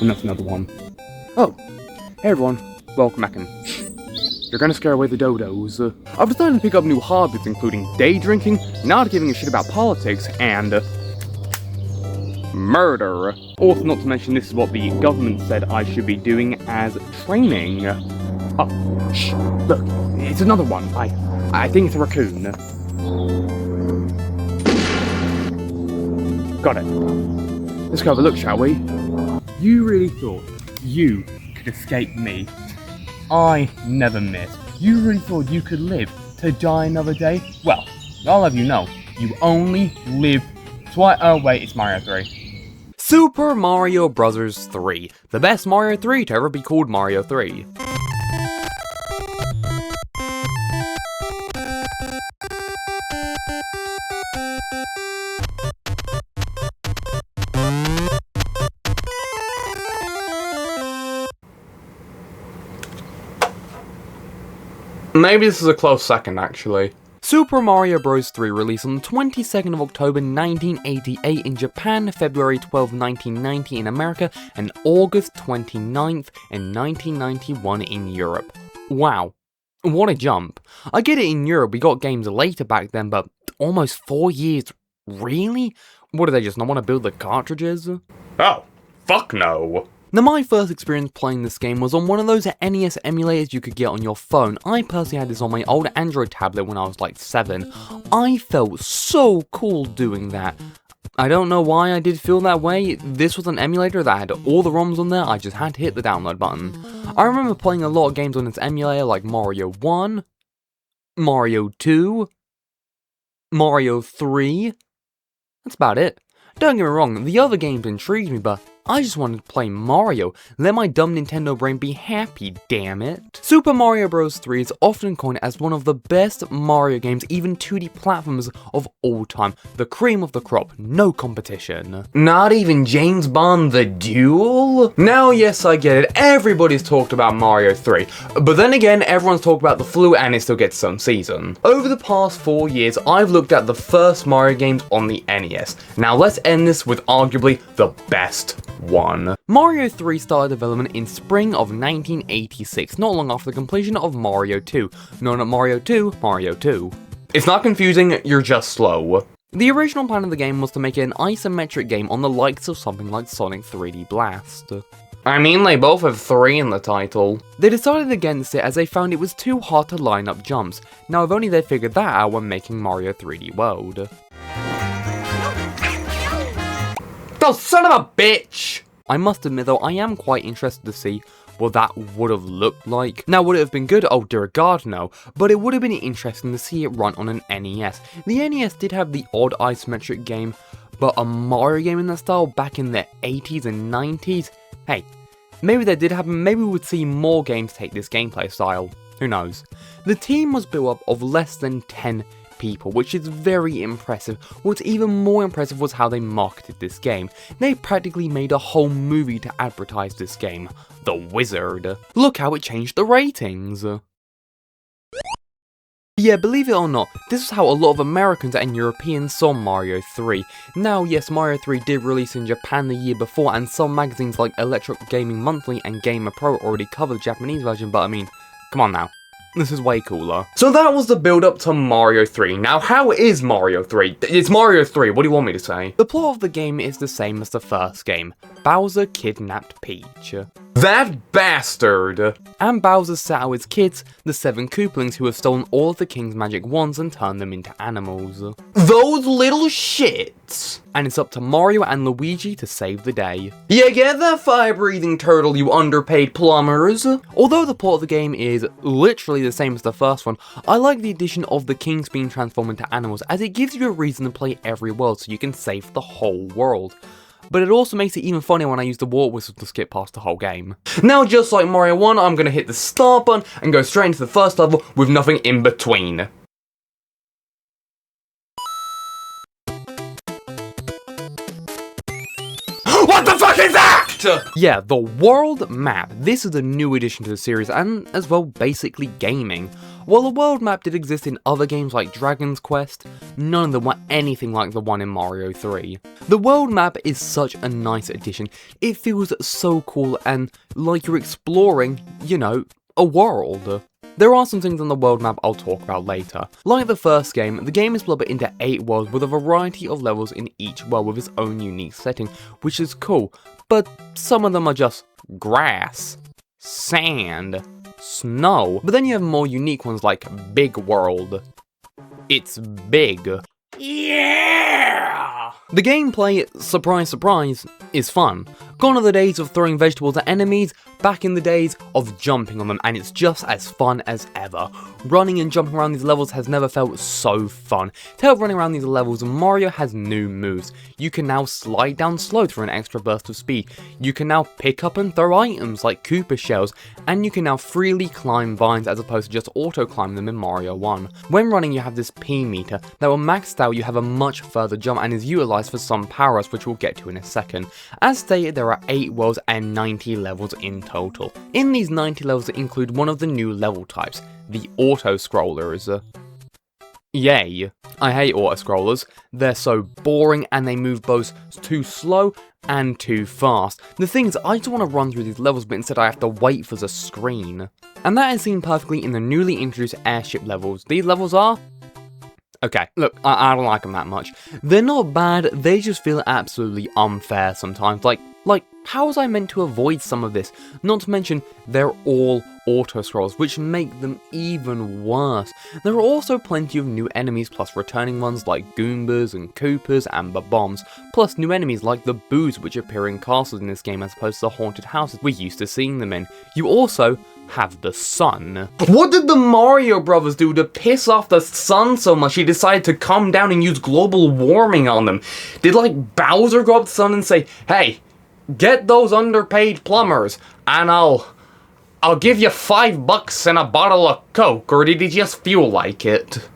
and that's another one. Oh, hey everyone, welcome back in. You're gonna scare away the dodos. I've decided to pick up new hobbies including day drinking, not giving a shit about politics, and murder. Also, not to mention, this is what the government said I should be doing as training. Oh, shh, look, it's another one. I think it's a raccoon. Got it. Let's go have a look, shall we? You really thought you could escape me? I never miss. You really thought you could live to die another day? Well, I'll have you know, you only live twice. Oh wait, it's Mario 3. Super Mario Bros. 3, the best Mario 3 to ever be called Mario 3. Maybe this is a close second, actually. Super Mario Bros. 3 released on the 22nd of October 1988 in Japan, February 12, 1990 in America, and August 29th in 1991 in Europe. Wow, what a jump. I get it, in Europe we got games later back then, but almost 4 years, really? What, do they just not want to build the cartridges? Oh, fuck no. Now, my first experience playing this game was on one of those NES emulators you could get on your phone. I personally had this on my old Android tablet when I was like 7. I felt so cool doing that. I don't know why I did feel that way. This was an emulator that had all the ROMs on there, I just had to hit the download button. I remember playing a lot of games on this emulator like Mario 1, Mario 2, Mario 3. That's about it. Don't get me wrong, the other games intrigued me, but I just wanted to play Mario. Let my dumb Nintendo brain be happy, damn it. Super Mario Bros. 3 is often coined as one of the best Mario games, even 2D platformers of all time. The cream of the crop, no competition. Not even James Bond the Duel? Now, yes, I get it, everybody's talked about Mario 3, but then again, everyone's talked about the flu and it still gets some season. Over the past 4 years, I've looked at the first Mario games on the NES. Now let's end this with arguably the best one. Mario 3 started development in spring of 1986, not long after the completion of Mario 2. No, not Mario 2, Mario 2. It's not confusing, you're just slow. The original plan of the game was to make it an isometric game on the likes of something like Sonic 3D Blast. I mean, they both have 3 in the title. They decided against it as they found it was too hard to line up jumps. Now, if only they figured that out when making Mario 3D World. Oh, son of a bitch! I must admit though, I am quite interested to see what that would have looked like. Now, would it have been good? Oh dear God, no. But it would have been interesting to see it run on an NES. The NES did have the odd isometric game, but a Mario game in that style back in the 80s and 90s? Hey, maybe that did happen, maybe we would see more games take this gameplay style. Who knows? The team was built up of less than 10 people, which is very impressive. What's even more impressive was how they marketed this game. They practically made a whole movie to advertise this game. The Wizard. Look how it changed the ratings. Yeah, believe it or not, this is how a lot of Americans and Europeans saw Mario 3. Now, yes, Mario 3 did release in Japan the year before, and some magazines like Electric Gaming Monthly and Gamer Pro already covered the Japanese version, but I mean, come on now. This is way cooler. So that was the build up to Mario 3. Now, how is Mario 3? It's Mario 3, what do you want me to say? The plot of the game is the same as the first game. Bowser kidnapped Peach. That bastard! And Bowser set out his kids, the 7 Koopalings who have stolen all of the king's magic wands and turned them into animals. Those little shits! And it's up to Mario and Luigi to save the day. You get that fire-breathing turtle, you underpaid plumbers? Although the plot of the game is literally the same as the first one, I like the addition of the kings being transformed into animals, as it gives you a reason to play every world so you can save the whole world. But it also makes it even funnier when I use the warp whistle to skip past the whole game. Now, just like Mario 1, I'm gonna hit the start button and go straight into the first level with nothing in between. What the fuck is that?! What? Yeah, the world map. This is a new addition to the series and as well basically gaming. While the world map did exist in other games like Dragon's Quest, none of them were anything like the one in Mario 3. The world map is such a nice addition. It feels so cool and like you're exploring, you know, a world. There are some things on the world map I'll talk about later. Like the first game, the game is split up into 8 worlds with a variety of levels in each world with its own unique setting, which is cool, but some of them are just grass, sand, snow. But then you have more unique ones like Big World. It's big. Yeah! The gameplay, surprise surprise, is fun. Gone are the days of throwing vegetables at enemies, back in the days of jumping on them, and it's just as fun as ever. Running and jumping around these levels has never felt so fun. To help running around these levels, Mario has new moves. You can now slide down slow for an extra burst of speed. You can now pick up and throw items like Koopa shells, and you can now freely climb vines as opposed to just auto climb them in Mario 1. When running, you have this P meter that will maxed out you have a much further jump and is utilized for some power-ups, which we'll get to in a second. As stated, there are 8 worlds and 90 levels in total. In these 90 levels include one of the new level types, the auto-scrollers. Yay. I hate auto-scrollers. They're so boring and they move both too slow and too fast. The thing is, I just want to run through these levels, but instead I have to wait for the screen. And that is seen perfectly in the newly introduced airship levels. These levels are... okay, look, I don't like them that much. They're not bad, they just feel absolutely unfair sometimes. Like, how was I meant to avoid some of this? Not to mention, they're all auto-scrolls, which make them even worse. There are also plenty of new enemies, plus returning ones like Goombas and Koopas and Bombs, plus new enemies like the Boos, which appear in castles in this game as opposed to the haunted houses we're used to seeing them in. You also have the sun. What did the Mario Brothers do to piss off the sun so much he decided to come down and use global warming on them? Did like Bowser go up to the sun and say, hey, get those underpaid plumbers and I'll give you $5 and a bottle of Coke, or did he just feel like it?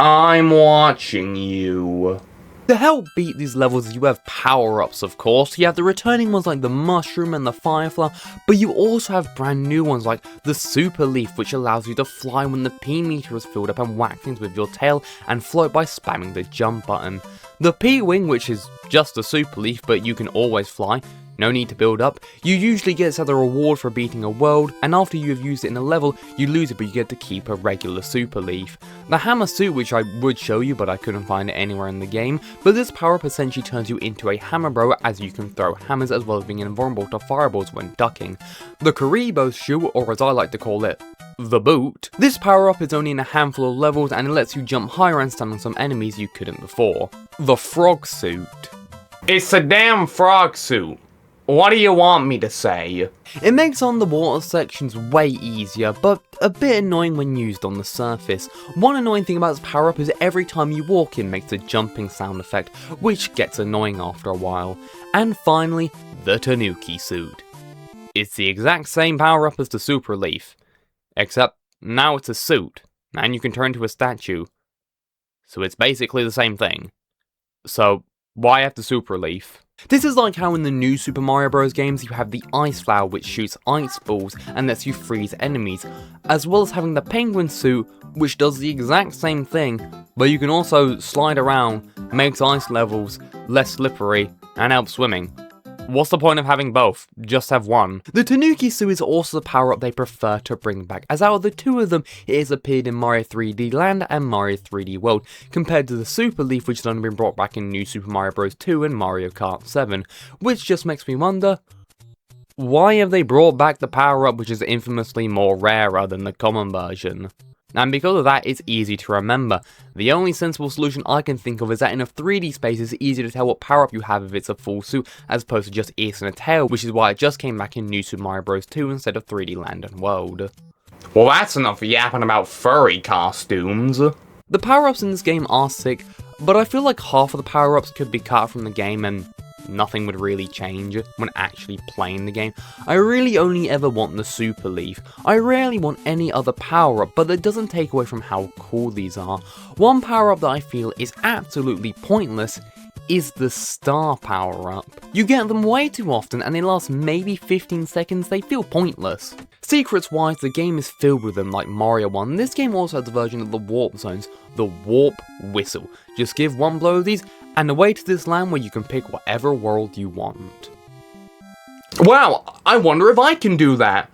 I'm watching you. To help beat these levels, you have power-ups, of course. You have the returning ones like the Mushroom and the Firefly, but you also have brand new ones like the Super Leaf, which allows you to fly when the P meter is filled up and whack things with your tail and float by spamming the jump button. The P-Wing, which is just a Super Leaf, but you can always fly. No need to build up. You usually get this as a reward for beating a world, and after you have used it in a level, you lose it but you get to keep a regular Super Leaf. The Hammer Suit, which I would show you but I couldn't find it anywhere in the game, but this power-up essentially turns you into a Hammer Bro as you can throw hammers as well as being invulnerable to fireballs when ducking. The Karibo Shoe, or as I like to call it, the Boot. This power-up is only in a handful of levels and it lets you jump higher and stun on some enemies you couldn't before. The Frog Suit. It's a damn frog suit. What do you want me to say? It makes underwater sections way easier, but a bit annoying when used on the surface. One annoying thing about this power-up is every time you walk it makes a jumping sound effect, which gets annoying after a while. And finally, the Tanuki Suit. It's the exact same power-up as the Super Leaf, except now it's a suit, and you can turn into a statue. So it's basically the same thing. So, why have the Super Leaf? This is like how in the new Super Mario Bros. Games you have the Ice Flower which shoots ice balls and lets you freeze enemies, as well as having the Penguin Suit which does the exact same thing, but you can also slide around, makes ice levels less slippery, and helps swimming. What's the point of having both? Just have one. The Tanuki Suit is also the power-up they prefer to bring back, as out of the two of them, it has appeared in Mario 3D Land and Mario 3D World, compared to the Super Leaf which has only been brought back in New Super Mario Bros. 2 and Mario Kart 7, which just makes me wonder, why have they brought back the power-up which is infamously more rarer than the common version? And because of that, it's easy to remember. The only sensible solution I can think of is that in a 3D space it's easier to tell what power-up you have if it's a full suit, as opposed to just ears and a tail, which is why it just came back in New Super Mario Bros. 2 instead of 3D Land and World. Well, that's enough yapping about furry costumes. The power-ups in this game are sick, but I feel like half of the power-ups could be cut from the game and nothing would really change when actually playing the game. I really only ever want the Super Leaf. I rarely want any other power-up, but that doesn't take away from how cool these are. One power-up that I feel is absolutely pointless is the star power-up. You get them way too often and they last maybe 15 seconds, they feel pointless. Secrets wise, the game is filled with them like Mario 1. This game also has a version of the warp zones, the warp whistle. Just give one blow of these and away to this land where you can pick whatever world you want. Wow, I wonder if I can do that.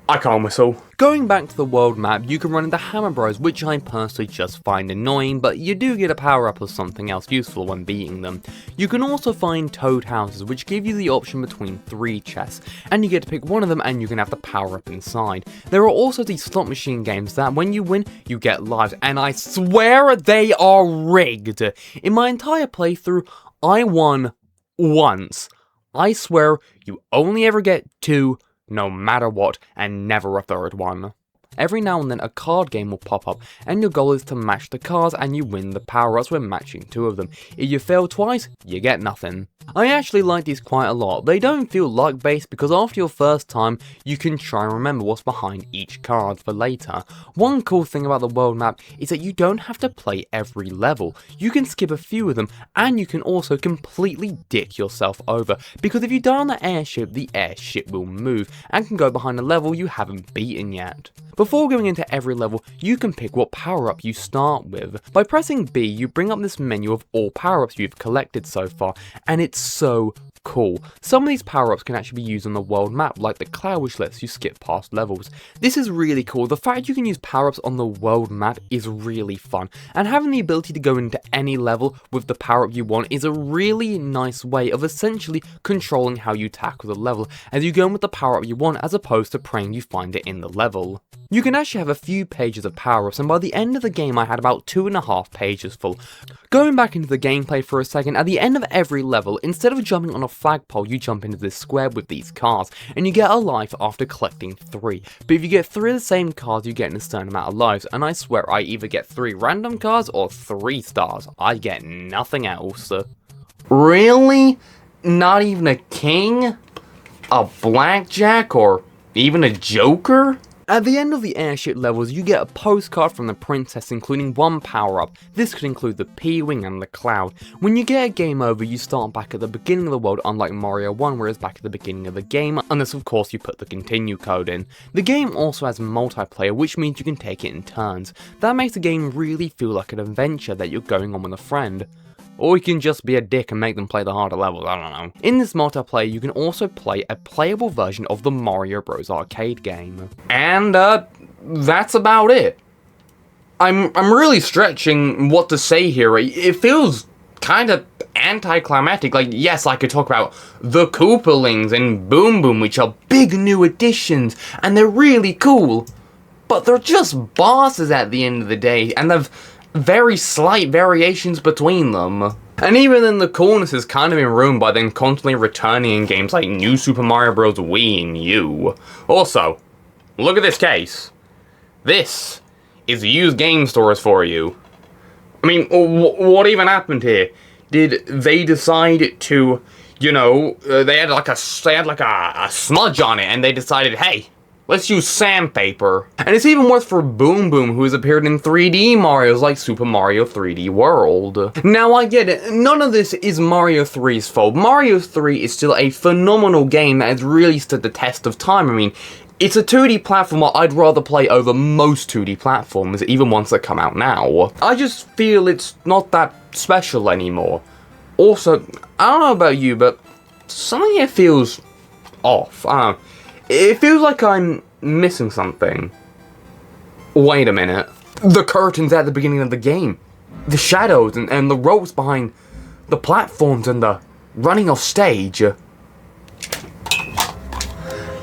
I can't whistle. Going back to the world map, you can run into Hammer Bros, which I personally just find annoying, but you do get a power-up or something else useful when beating them. You can also find Toad Houses, which give you the option between 3 chests, and you get to pick one of them and you can have the power-up inside. There are also these slot machine games that when you win, you get lives, and I swear they are rigged. In my entire playthrough, I won once. I swear you only ever get 2, no matter what, and never a 3rd one. Every now and then a card game will pop up, and your goal is to match the cards and you win the power-ups when matching 2 of them. If you fail twice, you get nothing. I actually like these quite a lot. They don't feel luck-based because after your first time, you can try and remember what's behind each card for later. One cool thing about the world map is that you don't have to play every level. You can skip a few of them, and you can also completely dick yourself over, because if you die on the airship will move, and can go behind a level you haven't beaten yet. Before going into every level, you can pick what power-up you start with. By pressing B, you bring up this menu of all power-ups you've collected so far, and it's so cool. Some of these power-ups can actually be used on the world map, like the cloud, which lets you skip past levels. This is really cool. The fact you can use power-ups on the world map is really fun, and having the ability to go into any level with the power-up you want is a really nice way of essentially controlling how you tackle the level, as you go in with the power-up you want as opposed to praying you find it in the level. You can actually have a few pages of power-ups, and by the end of the game I had about 2.5 pages full. Going back into the gameplay for a second, at the end of every level, instead of jumping on a flagpole, you jump into this square with these cards, and you get a life after collecting 3. But if you get 3 of the same cards, you get a certain amount of lives, and I swear I either get 3 random cards or 3 stars. I get nothing else. Really? Not even a king? A blackjack? Or even a joker? At the end of the airship levels, you get a postcard from the princess including 1 power-up. This could include the P-Wing and the Cloud. When you get a game over, you start back at the beginning of the world, unlike Mario 1 where it's back at the beginning of the game, unless of course you put the continue code in. The game also has multiplayer, which means you can take it in turns. That makes the game really feel like an adventure that you're going on with a friend. Or you can just be a dick and make them play the harder levels, I don't know. In this multiplayer, you can also play a playable version of the Mario Bros. Arcade game. And, that's about it. I'm really stretching what to say here. It feels kind of anticlimactic. Like, yes, I could talk about the Koopalings and Boom Boom, which are big new additions, and they're really cool. But they're just bosses at the end of the day, and they've very slight variations between them. And even then, the coolness has kind of been ruined by them constantly returning in games like New Super Mario Bros. Wii and U. Also, look at this case. This is used game stores for you. I mean, what even happened here? Did they decide to, you know, they had like a smudge on it, and they decided, hey, let's use sandpaper. And it's even worse for Boom Boom, who has appeared in 3D Marios like Super Mario 3D World. Now I get it, none of this is Mario 3's fault. Mario 3 is still a phenomenal game that has really stood the test of time. I mean, it's a 2D platformer I'd rather play over most 2D platforms, even ones that come out now. I just feel it's not that special anymore. Also, I don't know about you, but something here feels off. I don't know. It feels like I'm missing something. Wait a minute. The curtains at the beginning of the game. The shadows and the ropes behind the platforms and the running off stage.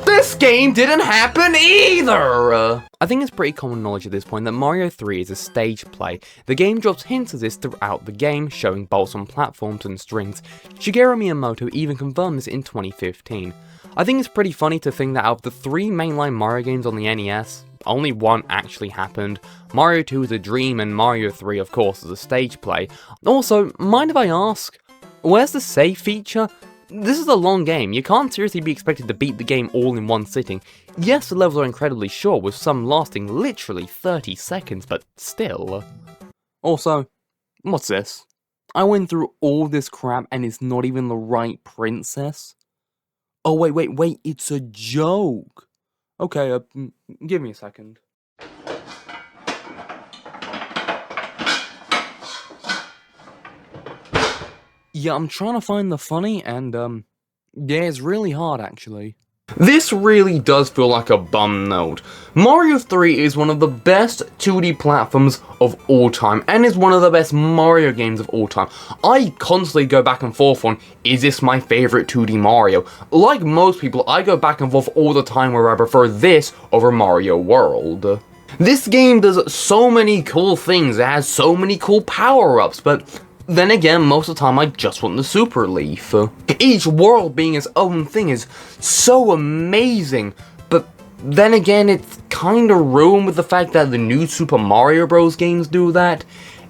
This game didn't happen either! I think it's pretty common knowledge at this point that Mario 3 is a stage play. The game drops hints of this throughout the game, showing bolts on platforms and strings. Shigeru Miyamoto even confirmed this in 2015. I think it's pretty funny to think that out of the 3 mainline Mario games on the NES, only 1 actually happened. Mario 2 is a dream and Mario 3 of course is a stage play. Also, mind if I ask, Where's the save feature? This is a long game, you can't seriously be expected to beat the game all in one sitting. Yes, the levels are incredibly short, with some lasting literally 30 seconds, but still. Also, what's this? I went through all this crap and it's not even the right princess? Oh wait, it's a joke! Okay, give me a second. Yeah, I'm trying to find the funny, and, yeah, it's really hard, actually. This really does feel like a bum note. Mario 3 is one of the best 2D platforms of all time, and is one of the best Mario games of all time. I constantly go back and forth on, is this my favorite 2D Mario? Like most people, I go back and forth all the time where I prefer this over Mario World. This game does so many cool things, it has so many cool power-ups, but then again, most of the time I just want the Super Leaf. Each world being its own thing is so amazing, but then again it's kinda ruined with the fact that the new Super Mario Bros. Games do that,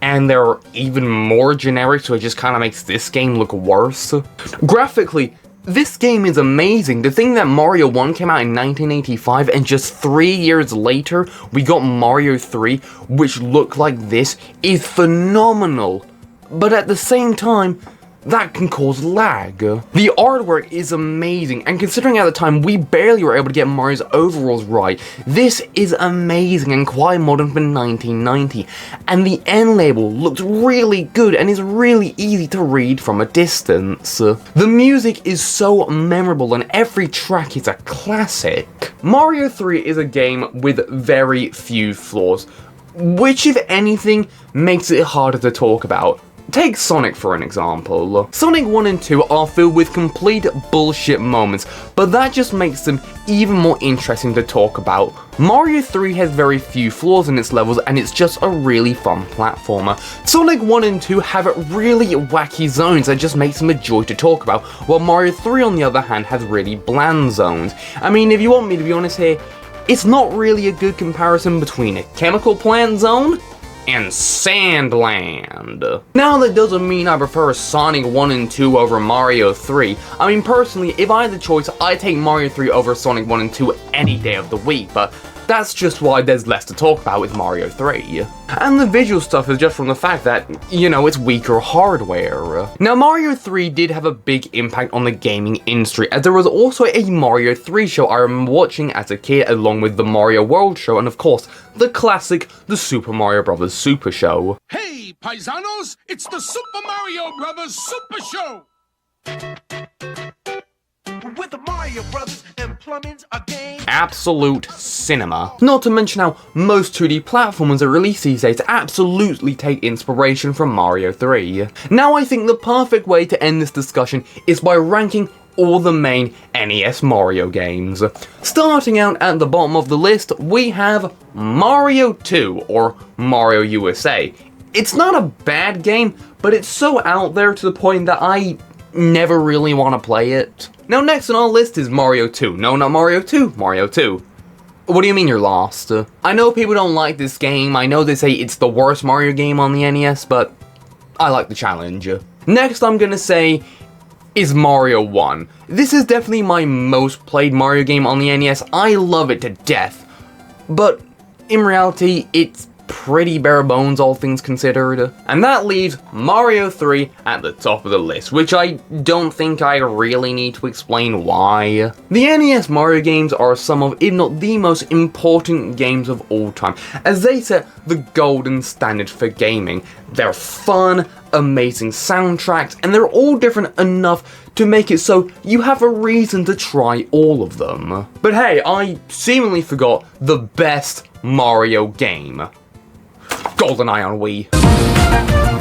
and they're even more generic, so it just kinda makes this game look worse. Graphically, this game is amazing. To think that Mario 1 came out in 1985 and just 3 years later we got Mario 3, which looked like this, is phenomenal. But at the same time, that can cause lag. The artwork is amazing, and considering at the time we barely were able to get Mario's overalls right, this is amazing and quite modern for 1990. And the end label looks really good and is really easy to read from a distance. The music is so memorable and every track is a classic. Mario 3 is a game with very few flaws, which if anything makes it harder to talk about. Take Sonic for an example. Sonic 1 and 2 are filled with complete bullshit moments, but that just makes them even more interesting to talk about. Mario 3 has very few flaws in its levels and it's just a really fun platformer. Sonic 1 and 2 have really wacky zones that just makes them a joy to talk about, while Mario 3 on the other hand has really bland zones. I mean, if you want me to be honest here, it's not really a good comparison between a chemical plant zone and Sandland. Now that doesn't mean I prefer Sonic 1 and 2 over Mario 3. I mean personally, if I had the choice, I'd take Mario 3 over Sonic 1 and 2 any day of the week, but that's just why there's less to talk about with Mario 3. And the visual stuff is just from the fact that, you know, it's weaker hardware. Now Mario 3 did have a big impact on the gaming industry, as there was also a Mario 3 show I remember watching as a kid along with the Mario World show and of course, the classic, the Super Mario Bros. Super Show. Hey, paisanos, it's the Super Mario Bros. Super Show! With the Mario Brothers and plumbing's a game. Absolute cinema. Not to mention how most 2D platformers that release these days absolutely take inspiration from Mario 3. Now I think the perfect way to end this discussion is by ranking all the main NES Mario games. Starting out at the bottom of the list, we have Mario 2, or Mario USA. It's not a bad game, but it's so out there to the point that I never really want to play it. Now next on our list is Mario 2. No, not Mario 2, Mario 2. What do you mean you're lost? I know people don't like this game, I know they say it's the worst Mario game on the NES, but I like the challenge. Next I'm gonna say is Mario 1. This is definitely my most played Mario game on the NES, I love it to death. But in reality, it's pretty bare bones all things considered. And that leaves Mario 3 at the top of the list, which I don't think I really need to explain why. The NES Mario games are some of, if not the most important games of all time, as they set the golden standard for gaming. They're fun, amazing soundtracks, and they're all different enough to make it so you have a reason to try all of them. But hey, I seemingly forgot the best Mario game. GoldenEye on Wii.